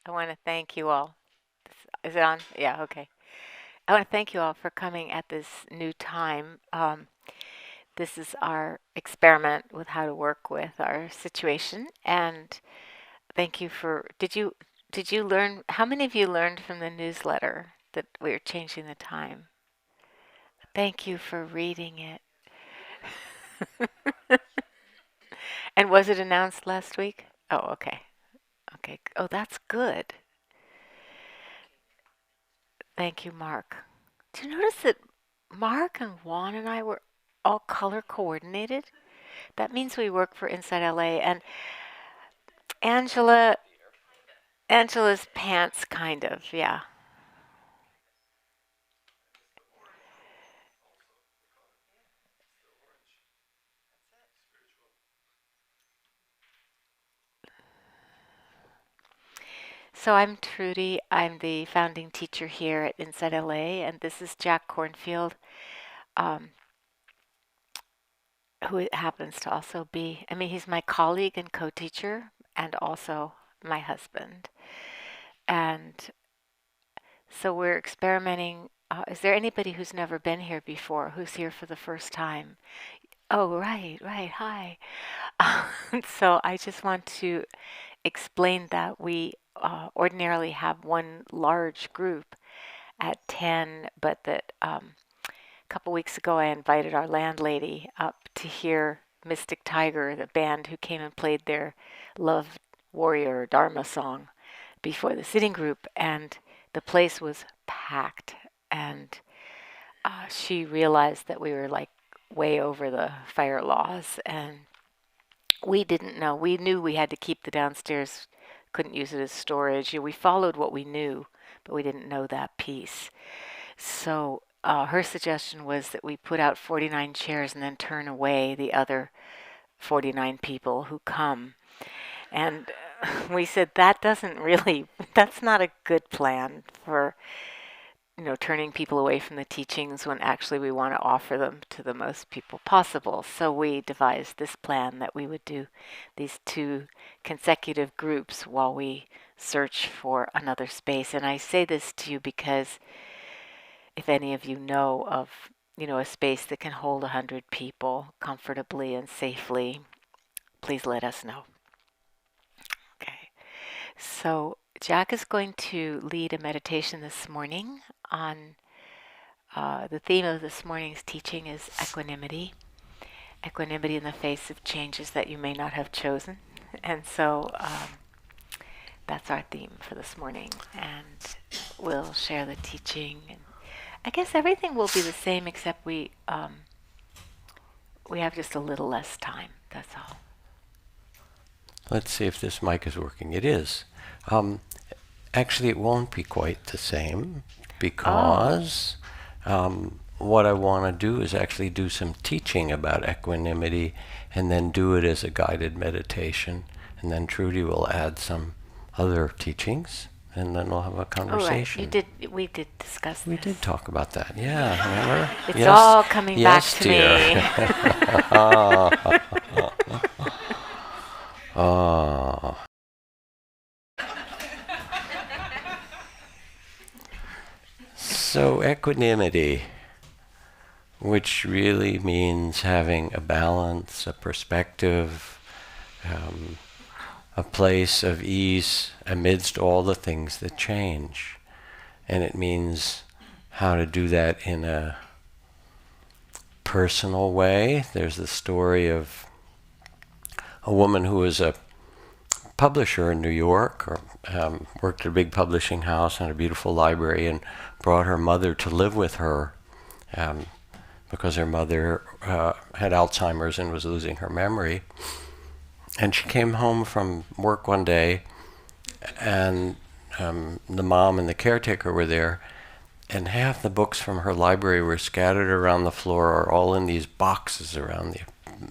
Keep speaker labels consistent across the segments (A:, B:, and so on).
A: I want to thank you all. Is it on? Yeah, okay. I want to thank you all for coming at this new time. This is our experiment with how to work with our situation, and thank you for. Did you learn? How many of you learned from the newsletter that we're changing the time? Thank you for reading it. And was it announced last week? Oh, okay. Okay. Oh, that's good. Thank you, Mark. Do you notice that Mark and Juan and I were all color coordinated? That means we work for InsightLA. And Angela, Angela's pants, kind of, yeah. So I'm Trudy. I'm the founding teacher here at InsightLA, and this is Jack Kornfield, um, who happens to also be, he's my colleague and co-teacher, and also my husband. And so we're experimenting. Is there anybody who's never been here before, who's here for the first time? Oh, right, right. Hi. So I just want to explain that we ordinarily have one large group at 10, but that a couple weeks ago I invited our landlady up to hear Mystic Tiger, the band who came and played their Love Warrior Dharma song before the sitting group, and the place was packed. And she realized that we were like way over the fire laws, and we didn't know. We knew we had to keep the downstairs, couldn't use it as storage. We followed what we knew, but we didn't know that piece. So her suggestion was that we put out 49 chairs and then turn away the other 49 people who come. And we said that doesn't really, that's not a good plan for turning people away from the teachings when actually we want to offer them to the most people possible. So we devised this plan that we would do these two consecutive groups while we search for another space. And I say this to you because if any of you know of, a space that can hold 100 people comfortably and safely, please let us know. Okay. So Jack is going to lead a meditation this morning on the theme of this morning's teaching is equanimity. Equanimity in the face of changes that you may not have chosen. And so that's our theme for this morning. And we'll share the teaching. And I guess everything will be the same except we have just a little less time. That's all.
B: Let's see if this mic is working. It is. Actually, it won't be quite the same because what I want to do is actually do some teaching about equanimity and then do it as a guided meditation. And then Trudy will add some other teachings and then we'll have a conversation.
A: Oh, right. We did discuss this.
B: We did talk about that. Yeah, remember?
A: It's yes. All coming
B: yes,
A: back to
B: dear. Me. So equanimity, which really means having a balance, a perspective, a place of ease amidst all the things that change. And it means how to do that in a personal way. There's the story of a woman who was a publisher in New York, or worked at a big publishing house and a beautiful library, and brought her mother to live with her because her mother had Alzheimer's and was losing her memory. And she came home from work one day, and the mom and the caretaker were there, and half the books from her library were scattered around the floor, or all in these boxes around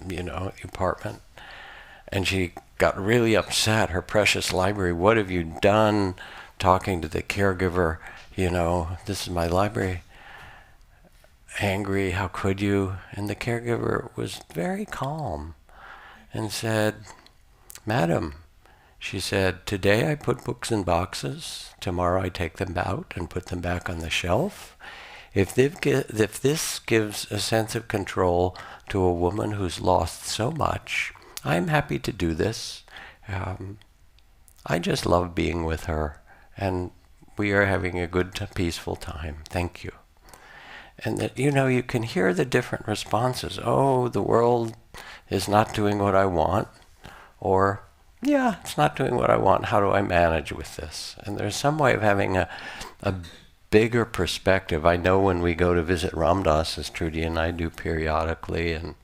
B: the apartment. And she got really upset. Her precious library, what have you done? Talking to the caregiver, this is my library. Angry, how could you? And the caregiver was very calm and said, Madam, She said, today I put books in boxes, tomorrow I take them out and put them back on the shelf. If this gives a sense of control to a woman who's lost so much, I'm happy to do this. I just love being with her, and we are having a good, peaceful time. Thank you. And that, you can hear the different responses. Oh, the world is not doing what I want. Or, yeah, it's not doing what I want. How do I manage with this? And there's some way of having a bigger perspective. I know when we go to visit Ram Dass, as Trudy and I do periodically, and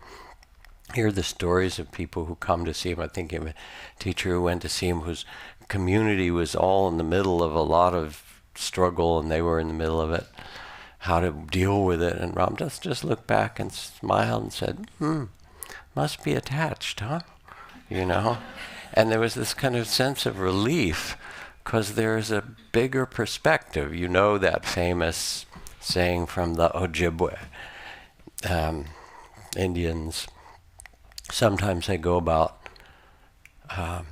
B: hear the stories of people who come to see him. I think of a teacher who went to see him whose community was all in the middle of a lot of struggle, and they were in the middle of it, how to deal with it. And Ram Dass just looked back and smiled and said, must be attached, huh? And there was this kind of sense of relief because there's a bigger perspective. You know that famous saying from the Ojibwe Indians. Sometimes I go about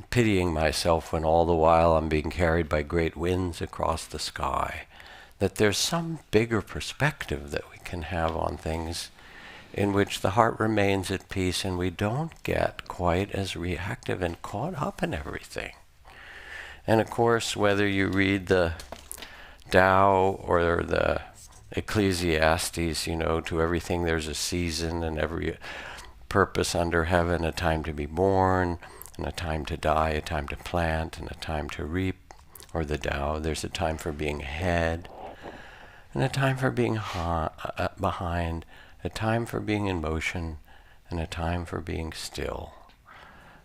B: pitying myself when all the while I'm being carried by great winds across the sky. That there's some bigger perspective that we can have on things in which the heart remains at peace and we don't get quite as reactive and caught up in everything. And of course, whether you read the Tao or the Ecclesiastes, to everything there's a season, and every purpose under heaven, a time to be born, and a time to die, a time to plant, and a time to reap. Or the Tao, there's a time for being ahead, and a time for being behind, a time for being in motion, and a time for being still,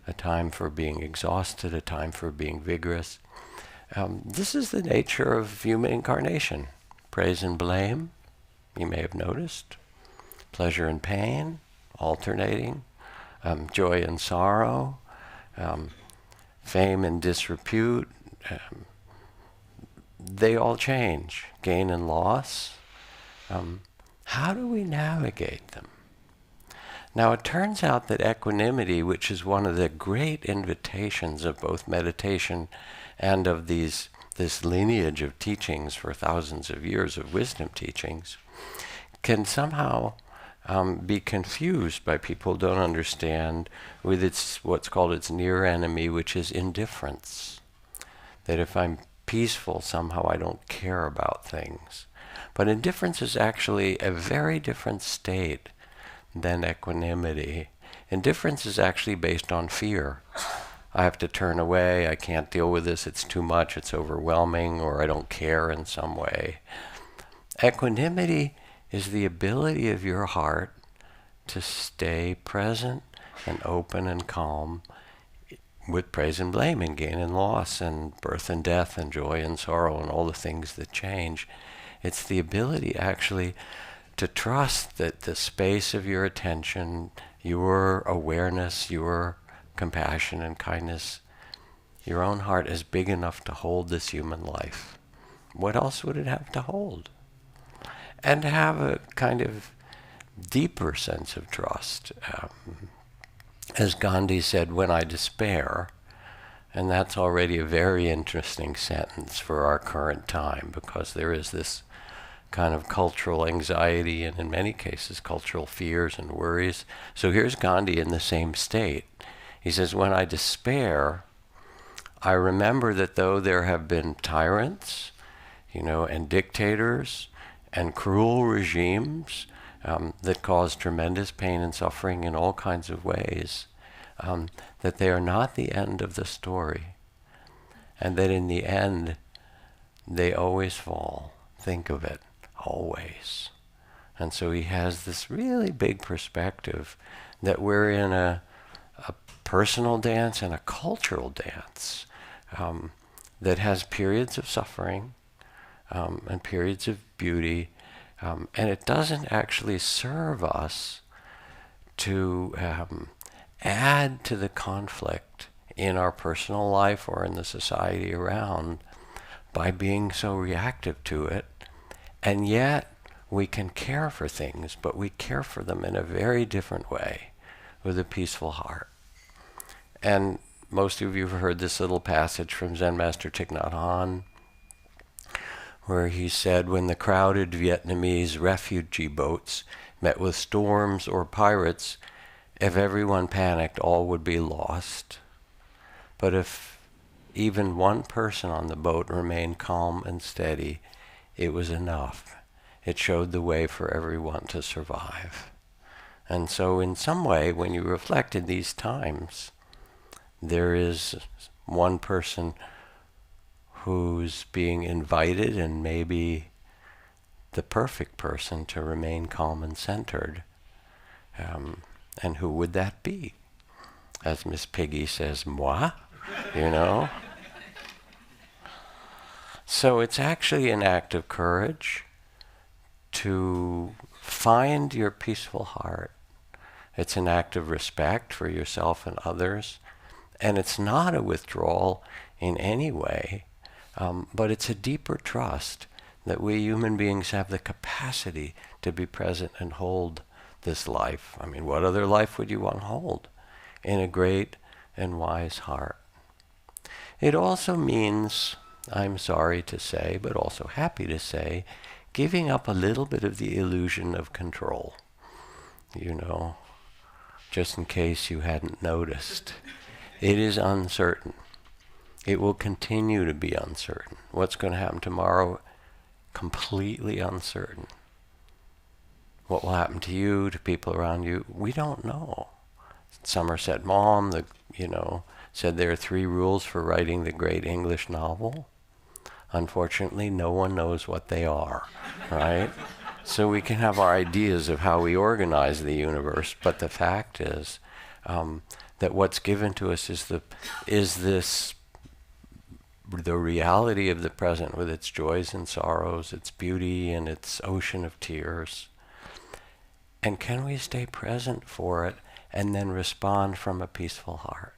B: a time for being exhausted, a time for being vigorous. This is the nature of human incarnation. Praise and blame, you may have noticed. Pleasure and pain, alternating. Joy and sorrow. Fame and disrepute. They all change. Gain and loss. How do we navigate them? Now, it turns out that equanimity, which is one of the great invitations of both meditation and of this lineage of teachings for thousands of years of wisdom teachings, can somehow be confused by people who don't understand with what's called its near enemy, which is indifference. That if I'm peaceful, somehow I don't care about things. But indifference is actually a very different state than equanimity. Indifference is actually based on fear. I have to turn away, I can't deal with this, it's too much, it's overwhelming, or I don't care in some way. Equanimity is the ability of your heart to stay present and open and calm with praise and blame and gain and loss and birth and death and joy and sorrow and all the things that change. It's the ability actually to trust that the space of your attention, your awareness, your compassion and kindness, your own heart is big enough to hold this human life. What else would it have to hold? And to have a kind of deeper sense of trust. As Gandhi said, when I despair, and that's already a very interesting sentence for our current time, because there is this kind of cultural anxiety and in many cases cultural fears and worries. So here's Gandhi in the same state. He says, when I despair, I remember that though there have been tyrants, and dictators and cruel regimes that cause tremendous pain and suffering in all kinds of ways, that they are not the end of the story, and that in the end they always fall. Think of it, always. And so he has this really big perspective that we're in a personal dance and a cultural dance that has periods of suffering and periods of beauty, and it doesn't actually serve us to add to the conflict in our personal life or in the society around by being so reactive to it. And yet we can care for things, but we care for them in a very different way with a peaceful heart. And most of you have heard this little passage from Zen Master Thich Nhat Hanh, where he said, when the crowded Vietnamese refugee boats met with storms or pirates, if everyone panicked, all would be lost. But if even one person on the boat remained calm and steady, it was enough. It showed the way for everyone to survive. And so in some way, when you reflect in these times, there is one person who's being invited and maybe the perfect person to remain calm and centered. And who would that be? As Miss Piggy says, moi, you know? So it's actually an act of courage to find your peaceful heart. It's an act of respect for yourself and others. And it's not a withdrawal in any way, but it's a deeper trust that we human beings have the capacity to be present and hold this life. I mean, what other life would you want to hold? In a great and wise heart. It also means, I'm sorry to say, but also happy to say, giving up a little bit of the illusion of control. You know, just in case you hadn't noticed. It is uncertain. It will continue to be uncertain. What's going to happen tomorrow? Completely uncertain. What will happen to you, to people around you? We don't know. Somerset Maugham, said there are 3 rules for writing the great English novel. Unfortunately, no one knows what they are, right? So we can have our ideas of how we organize the universe, but the fact is that what's given to us is the reality of the present with its joys and sorrows, its beauty and its ocean of tears. And can we stay present for it and then respond from a peaceful heart?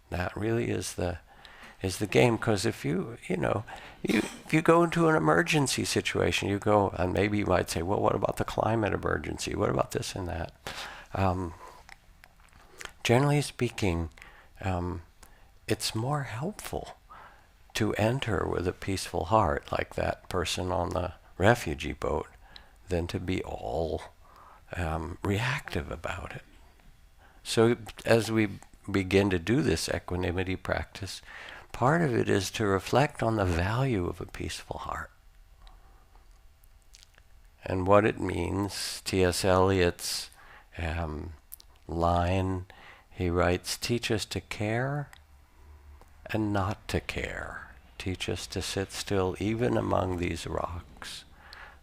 B: That really is the game. Because if you go into an emergency situation, you go, and maybe you might say, well, what about the climate emergency? What about this and that? Generally speaking, it's more helpful to enter with a peaceful heart, like that person on the refugee boat, than to be all reactive about it. So as we begin to do this equanimity practice, part of it is to reflect on the value of a peaceful heart and what it means. T.S. Eliot's line, he writes, teach us to care and not to care. Teach us to sit still even among these rocks.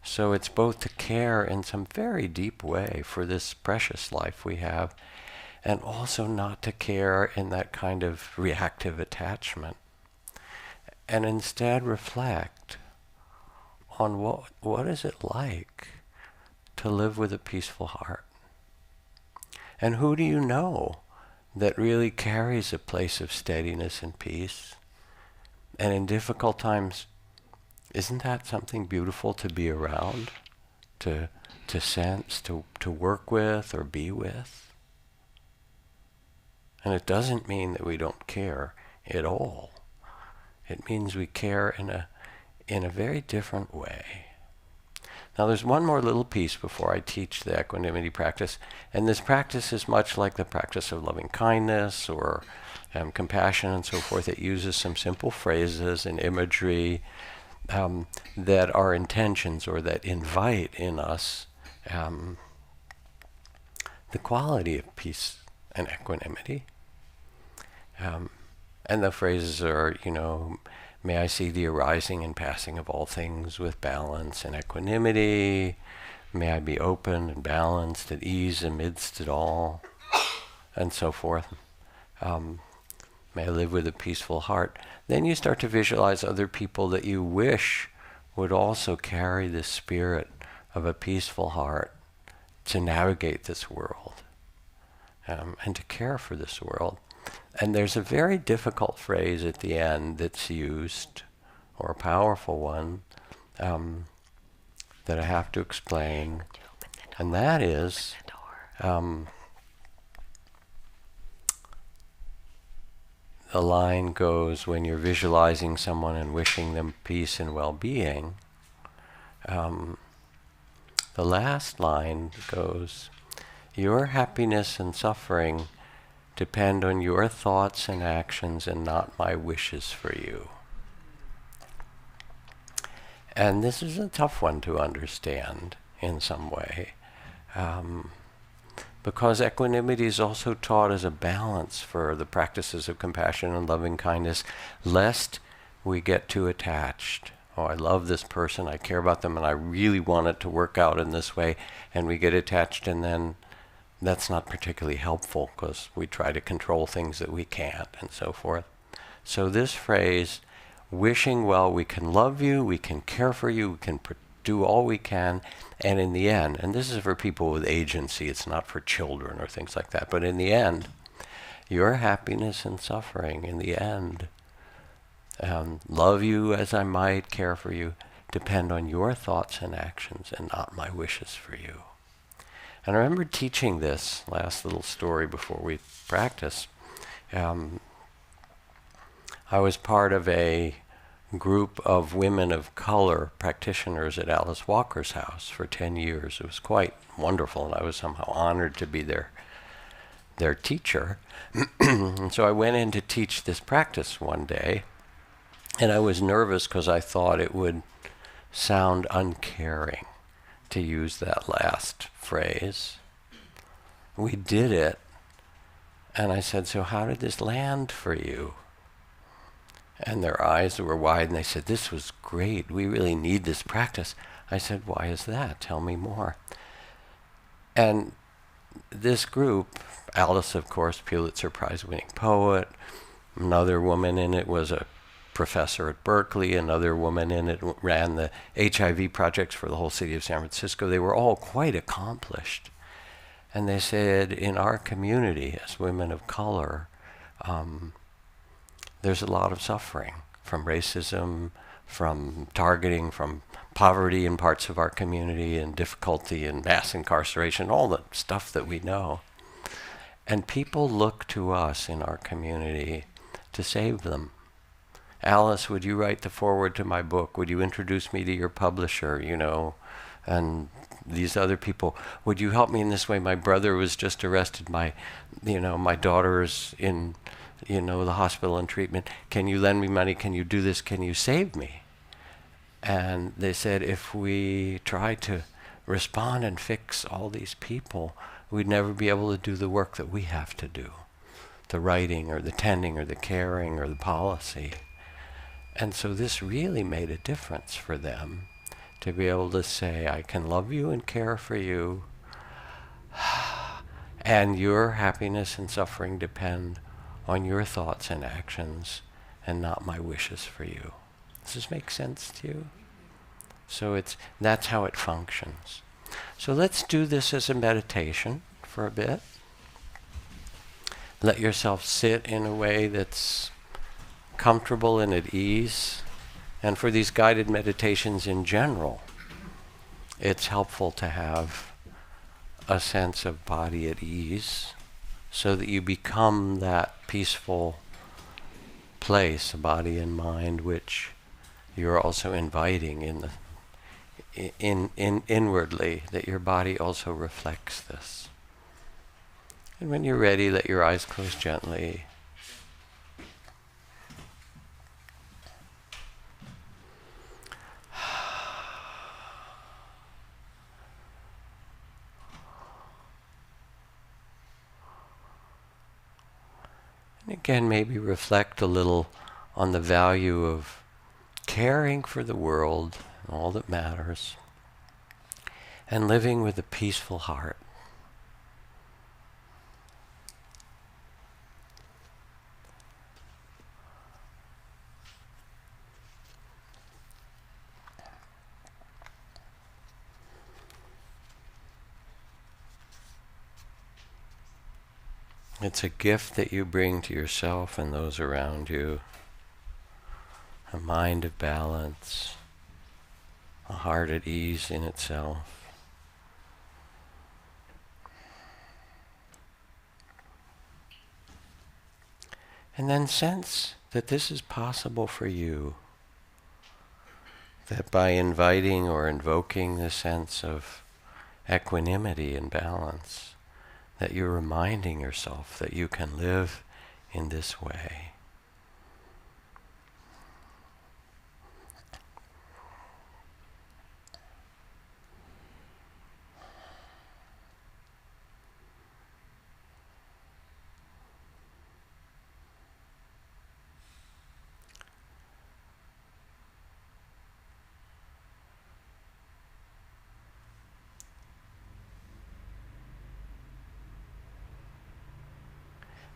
B: So it's both to care in some very deep way for this precious life we have, and also not to care in that kind of reactive attachment. And instead reflect on what is it like to live with a peaceful heart. And who do you know that really carries a place of steadiness and peace? And in difficult times, isn't that something beautiful to be around, to sense, to work with or be with? And it doesn't mean that we don't care at all. It means we care in a very different way. Now there's one more little piece before I teach the equanimity practice, and this practice is much like the practice of loving kindness or compassion and so forth. It uses some simple phrases and imagery that are intentions or that invite in us the quality of peace and equanimity. And the phrases are, may I see the arising and passing of all things with balance and equanimity. May I be open and balanced, at ease amidst it all, and so forth. May I live with a peaceful heart. Then you start to visualize other people that you wish would also carry the spirit of a peaceful heart to navigate this world and to care for this world. And there's a very difficult phrase at the end that's used, or a powerful one, that I have to explain. And that is, the line goes, when you're visualizing someone and wishing them peace and well-being, the last line goes, your happiness and suffering depend on your thoughts and actions and not my wishes for you. And this is a tough one to understand in some way, because equanimity is also taught as a balance for the practices of compassion and loving kindness, lest we get too attached. Oh, I love this person, I care about them, and I really want it to work out in this way, and we get attached, and then that's not particularly helpful because we try to control things that we can't, and so forth. So this phrase, wishing well, we can love you, we can care for you, we can do all we can, and in the end, and this is for people with agency, it's not for children or things like that, but in the end, your happiness and suffering, in the end, love you as I might, care for you, depend on your thoughts and actions and not my wishes for you. And I remember teaching this last little story before we practice. I was part of a group of women of color practitioners at Alice Walker's house for 10 years. It was quite wonderful, and I was somehow honored to be their teacher. And so I went in to teach this practice one day, and I was nervous because I thought it would sound uncaring to use that last phrase. We did it, and I said, so how did this land for you? And their eyes were wide, and they said, this was great. We really need this practice. I said, why is that? Tell me more. And this group, Alice, of course, Pulitzer Prize-winning poet, another woman in it was a professor at Berkeley, another woman in it ran the HIV projects for the whole city of San Francisco. They were all quite accomplished. And they said, in our community, as women of color, there's a lot of suffering from racism, from targeting, from poverty in parts of our community, and difficulty and mass incarceration, all the stuff that we know. And people look to us in our community to save them. Alice, would you write the foreword to my book? Would you introduce me to your publisher, you know? And these other people, would you help me in this way? My brother was just arrested. My daughter is in, the hospital in treatment. Can you lend me money? Can you do this? Can you save me? And they said, if we try to respond and fix all these people, we'd never be able to do the work that we have to do. The writing or the tending or the caring or the policy. And so this really made a difference for them to be able to say, I can love you and care for you, and your happiness and suffering depend on your thoughts and actions and not my wishes for you. Does this make sense to you? So that's how it functions. So let's do this as a meditation for a bit. Let yourself sit in a way that's comfortable and at ease. And for these guided meditations in general, it's helpful to have a sense of body at ease so that you become that peaceful place, a body and mind, which you're also inviting inwardly, that your body also reflects this. And when you're ready, let your eyes close gently. And again, maybe reflect a little on the value of caring for the world, all that matters, and living with a peaceful heart. It's a gift that you bring to yourself and those around you. A mind of balance, a heart at ease in itself. And then sense that this is possible for you. That by inviting or invoking the sense of equanimity and balance, that you're reminding yourself that you can live in this way.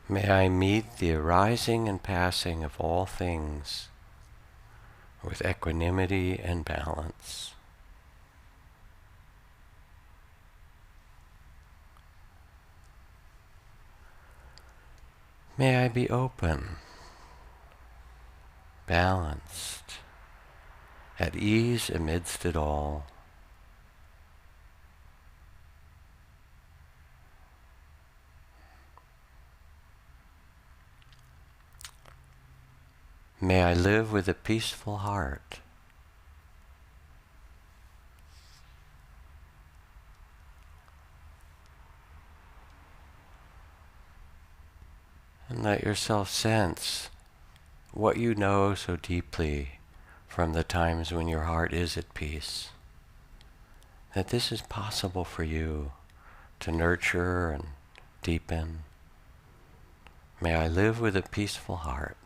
B: May I meet the arising and passing of all things with equanimity and balance. May I be open, balanced, at ease amidst it all. May I live with a peaceful heart. And let yourself sense what you know so deeply from the times when your heart is at peace. That this is possible for you to nurture and deepen. May I live with a peaceful heart.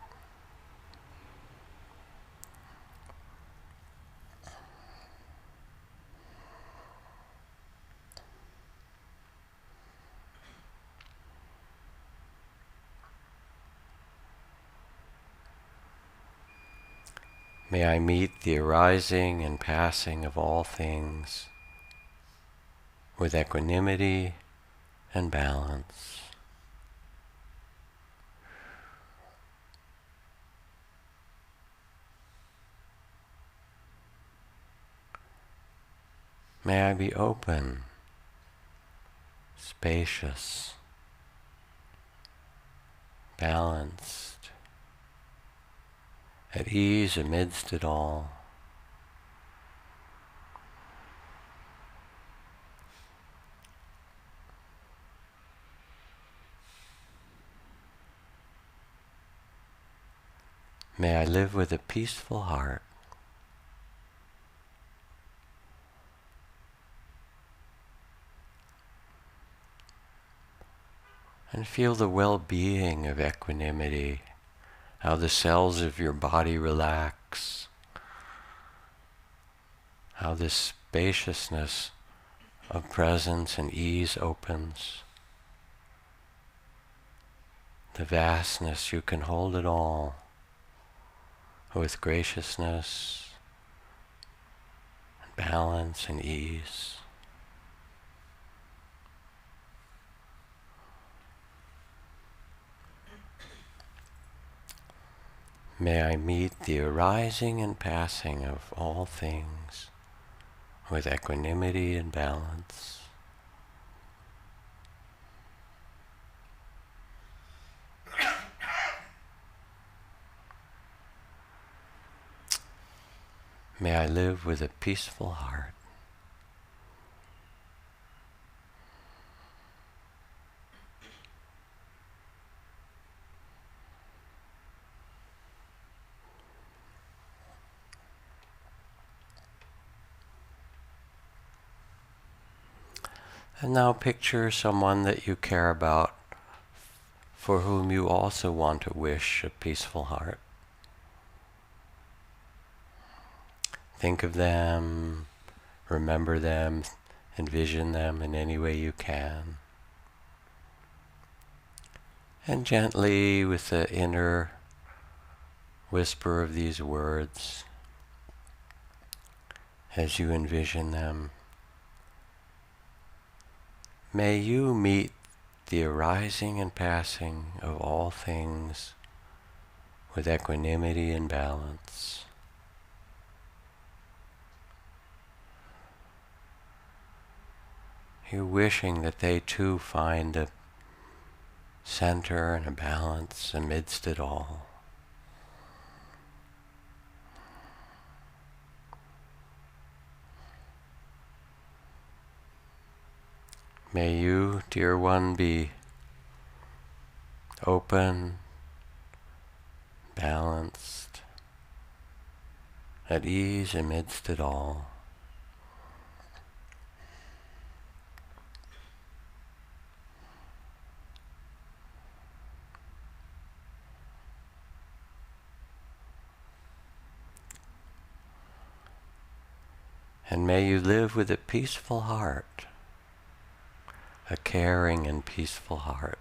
B: May I meet the arising and passing of all things with equanimity and balance. May I be open, spacious, balanced, at ease amidst it all. May I live with a peaceful heart. And feel the well-being of equanimity, how the cells of your body relax, how this spaciousness of presence and ease opens. The vastness, you can hold it all with graciousness, and balance and ease. May I meet the arising and passing of all things with equanimity and balance. May I live with a peaceful heart. And now picture someone that you care about, for whom you also want to wish a peaceful heart. Think of them, remember them, envision them in any way you can. And gently, with the inner whisper of these words, as you envision them, may you meet the arising and passing of all things with equanimity and balance. You're wishing that they too find a center and a balance amidst it all. May you, dear one, be open, balanced, at ease amidst it all. And may you live with a peaceful heart, a caring and peaceful heart.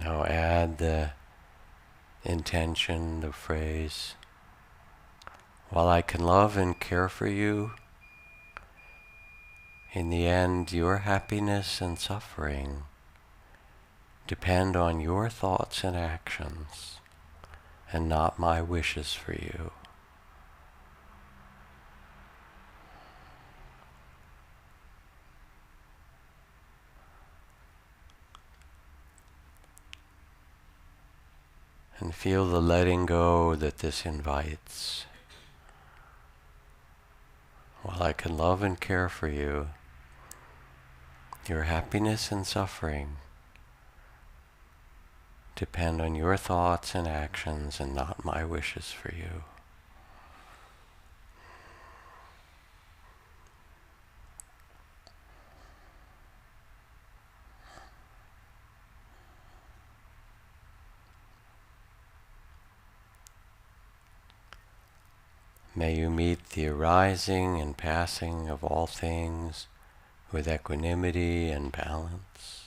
B: Now add the intention, the phrase, while I can love and care for you, in the end your happiness and suffering depend on your thoughts and actions and not my wishes for you. And feel the letting go that this invites. While I can love and care for you, your happiness and suffering depend on your thoughts and actions and not my wishes for you. May you meet the arising and passing of all things with equanimity and balance.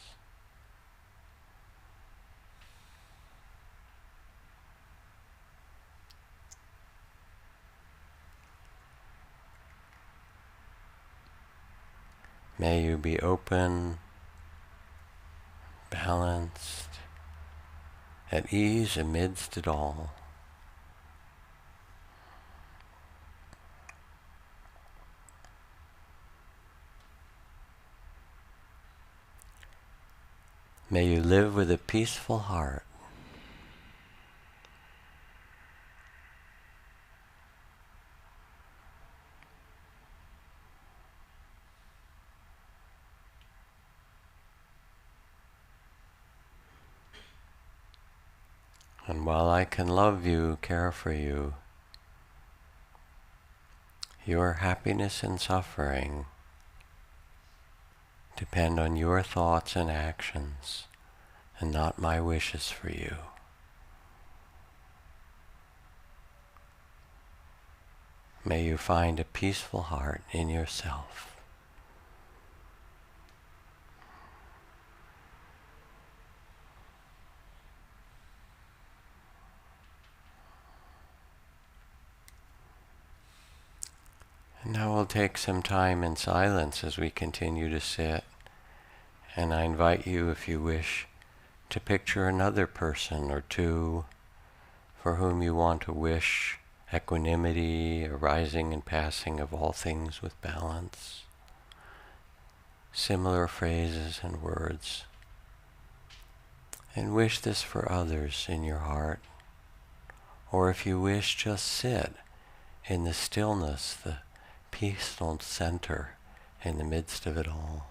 B: May you be open, balanced, at ease amidst it all. May you live with a peaceful heart. And while I can love you, care for you, your happiness and suffering depend on your thoughts and actions and not my wishes for you. May you find a peaceful heart in yourself. And now we'll take some time in silence as we continue to sit. And I invite you, if you wish, to picture another person or two for whom you want to wish equanimity, arising and passing of all things with balance. Similar phrases and words. And wish this for others in your heart. Or if you wish, just sit in the stillness, the peaceful center in the midst of it all.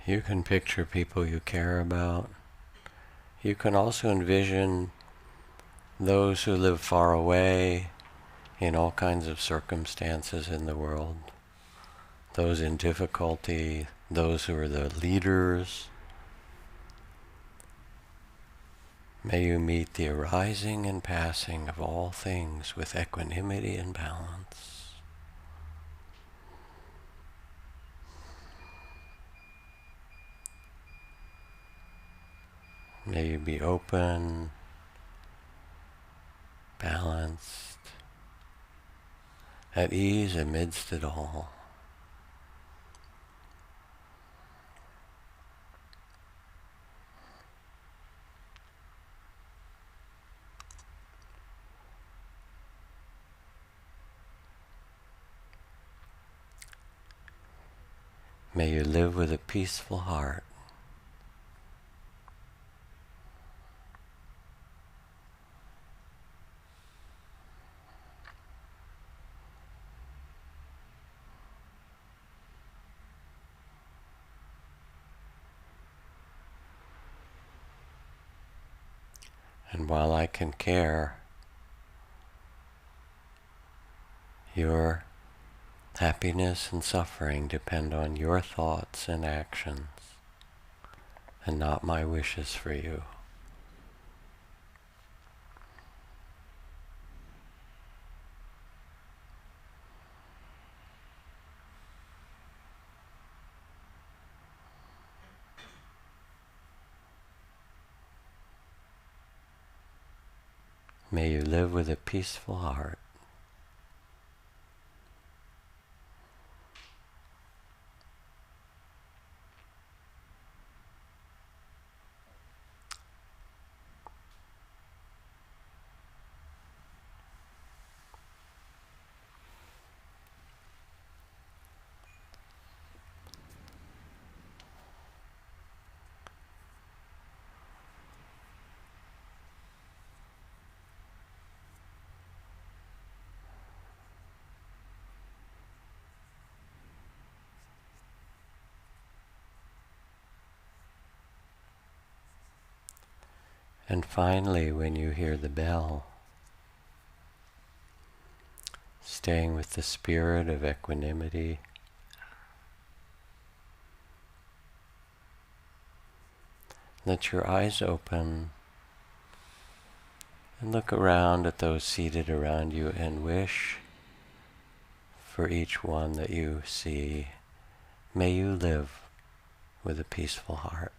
B: You can picture people you care about. You can also envision those who live far away in all kinds of circumstances in the world, those in difficulty, those who are the leaders. May you meet the arising and passing of all things with equanimity and balance. May you be open, balanced, at ease amidst it all. May you live with a peaceful heart. And while I can care, your happiness and suffering depend on your thoughts and actions, and not my wishes for you. May you live with a peaceful heart. And finally, when you hear the bell, staying with the spirit of equanimity, let your eyes open and look around at those seated around you and wish for each one that you see, may you live with a peaceful heart.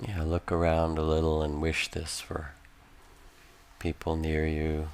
B: Yeah, look around a little and wish this for people near you.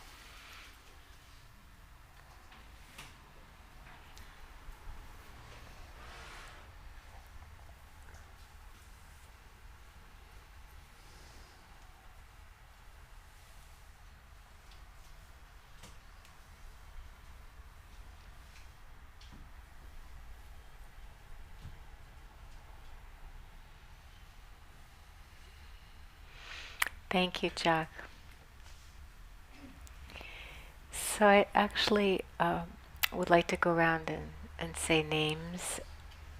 A: Thank you, Jack. So I actually would like to go around and say names.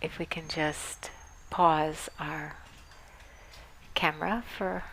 A: If we can just pause our camera for